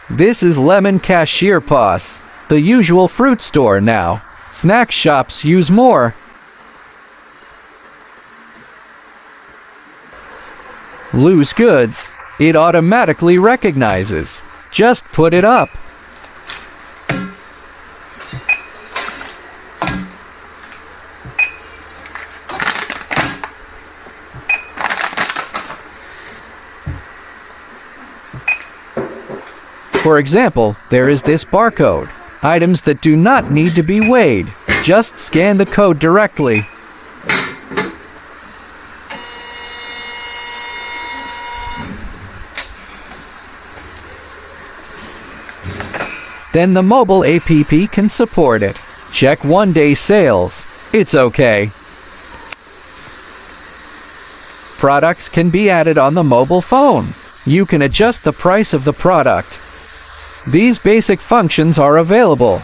This is Lemon Cashier POS, the usual fruit store now. Snack shops use more. Loose goods, it automatically recognizes. Just put it up. For example, there is this barcode. Items that do not need to be weighed. Just scan the code directly. Then the mobile app can support it. Check one-day sales. It's okay. Products can be added on the mobile phone. You can adjust the price of the product. These basic functions are available.